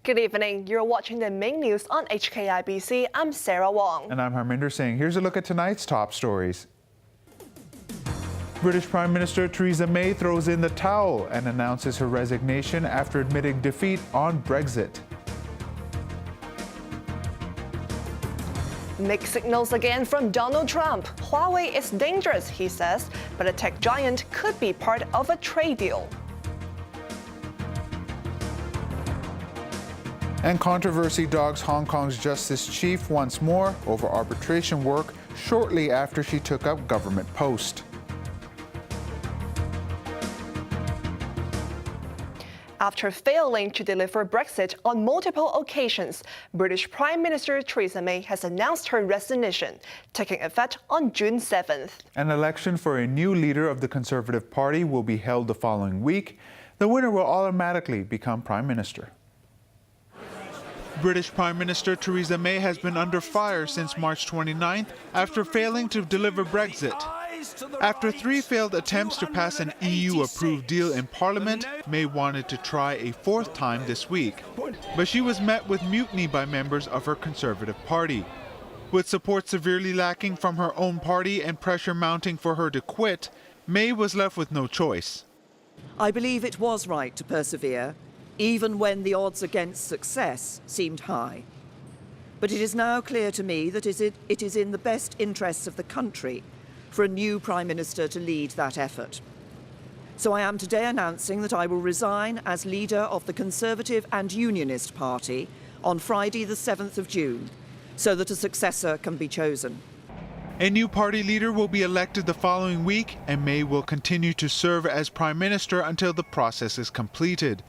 Good evening. You're watching the main news on HKIBC. I'm Sarah Wong. And I'm Harminder Singh. Here's a look at tonight's top stories. British Prime Minister Theresa May throws in the towel and announces her resignation after admitting defeat on Brexit. Mixed signals again from Donald Trump. Huawei is dangerous, he says, but a tech giant could be part of a trade deal. And controversy dogs Hong Kong's justice chief once more over arbitration work shortly after she took up government post. After failing to deliver Brexit on multiple occasions, British Prime Minister Theresa May has announced her resignation, taking effect on June 7th. An election for a new leader of the Conservative Party will be held the following week. The winner will automatically become Prime Minister. British Prime Minister Theresa May has been under fire since March 29th after failing to deliver Brexit. After 3 failed attempts to pass an EU-approved deal in Parliament, May wanted to try a 4th time this week. But she was met with mutiny by members of her Conservative Party. With support severely lacking from her own party and pressure mounting for her to quit, May was left with no choice. I believe it was right to persevere, even when the odds against success seemed high. But it is now clear to me that it is in the best interests of the country for a new Prime Minister to lead that effort. So I am today announcing that I will resign as leader of the Conservative and Unionist Party on Friday the 7th of June, so that a successor can be chosen. A new party leader will be elected the following week, and May will continue to serve as Prime Minister until the process is completed.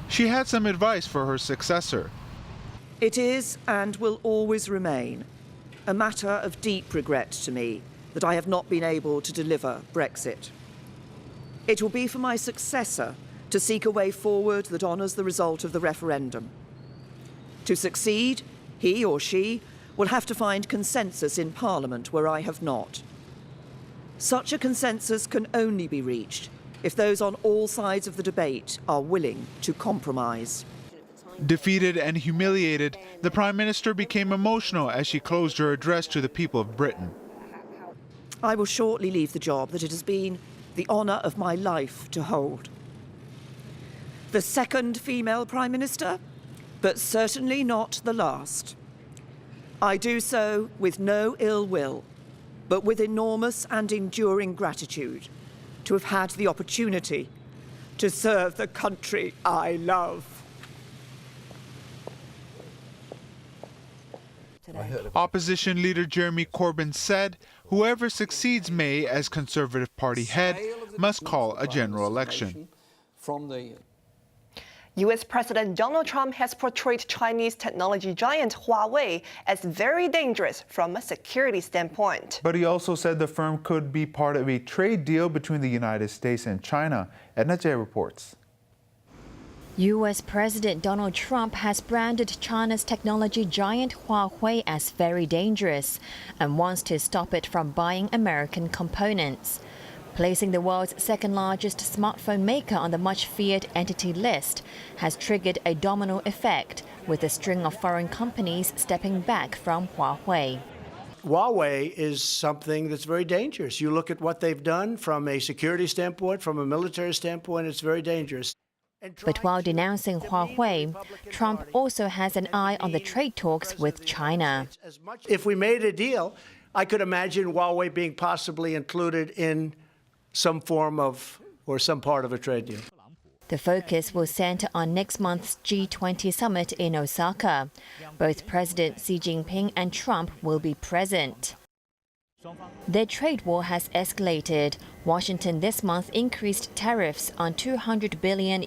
She had some advice for her successor. It is, and will always remain, a matter of deep regret to me that I have not been able to deliver Brexit. It will be for my successor to seek a way forward that honours the result of the referendum. To succeed, he or she will have to find consensus in Parliament where I have not. Such a consensus can only be reached if those on all sides of the debate are willing to compromise. Defeated and humiliated, the Prime Minister became emotional as she closed her address to the people of Britain. I will shortly leave the job that it has been the honour of my life to hold. The second female Prime Minister, but certainly not the last. I do so with no ill will, but with enormous and enduring gratitude to have had the opportunity to serve the country I love. Opposition leader Jeremy Corbyn said whoever succeeds May as Conservative Party head must call a general election. U.S. President Donald Trump has portrayed Chinese technology giant Huawei as very dangerous from a security standpoint. But he also said the firm could be part of a trade deal between the United States and China. Edna J reports. U.S. President Donald Trump has branded China's technology giant Huawei as very dangerous and wants to stop it from buying American components. Placing the world's second-largest smartphone maker on the much-feared entity list has triggered a domino effect, with a string of foreign companies stepping back from Huawei. Huawei is something that's very dangerous. You look at what they've done from a security standpoint, from a military standpoint, it's very dangerous. But while denouncing Huawei, Trump also has an eye on the trade talks with China. If we made a deal, I could imagine Huawei being possibly included in some form of or some part of a trade deal. The focus will center on next month's G20 summit in Osaka. Both President Xi Jinping and Trump will be present. Their trade war has escalated. Washington this month increased tariffs on $200 billion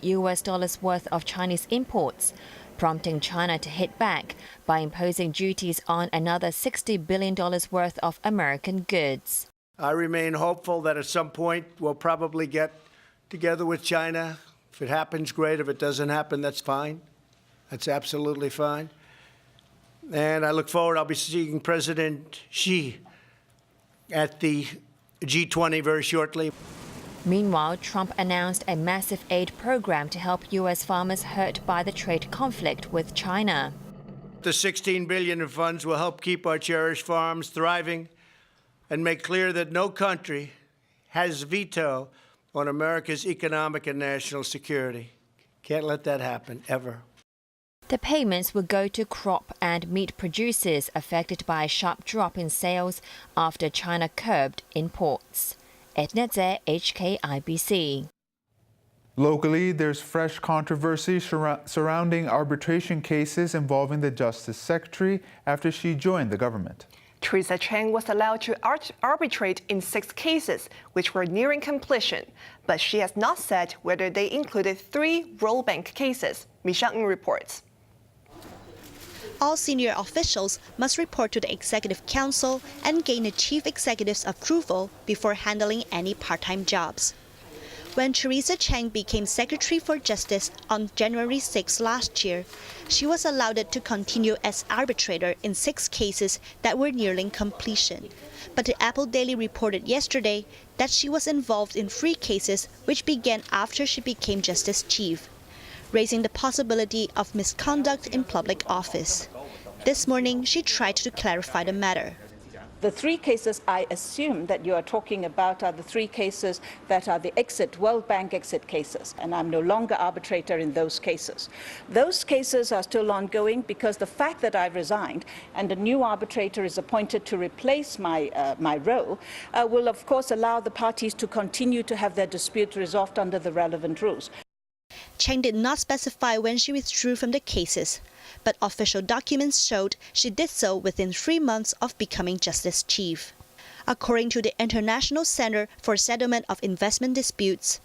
worth of Chinese imports, prompting China to hit back by imposing duties on another $60 billion worth of American goods. I remain hopeful that at some point we'll probably get together with China. If it happens, great. If it doesn't happen, that's fine. That's absolutely fine. And I look forward, I'll be seeing President Xi at the G20 very shortly. Meanwhile, Trump announced a massive aid program to help U.S. farmers hurt by the trade conflict with China. The $16 billion in funds will help keep our cherished farms thriving and make clear that no country has veto on America's economic and national security. Can't let that happen, ever. The payments will go to crop and meat producers affected by a sharp drop in sales after China curbed imports. Edna Tse, HKIBC. Locally, there's fresh controversy surrounding arbitration cases involving the Justice Secretary after she joined the government. Theresa Chang was allowed to arbitrate in 6 cases, which were nearing completion, but she has not said whether they included 3 World Bank cases. Mi Shang-en reports. All senior officials must report to the Executive Council and gain the Chief Executive's approval before handling any part-time jobs. When Theresa Chang became Secretary for Justice on January 6 last year, she was allowed to continue as arbitrator in 6 cases that were nearing completion. But the Apple Daily reported yesterday that she was involved in 3 cases which began after she became Justice Chief, raising the possibility of misconduct in public office. This morning, she tried to clarify the matter. The 3 cases I assume that you are talking about are the 3 cases that are the World Bank exit cases, and I'm no longer arbitrator in those cases. Those cases are still ongoing because the fact that I've resigned and a new arbitrator is appointed to replace my role will of course allow the parties to continue to have their dispute resolved under the relevant rules. Chang did not specify when she withdrew from the cases, but official documents showed she did so within 3 months of becoming Justice Chief. According to the International Center for Settlement of Investment Disputes,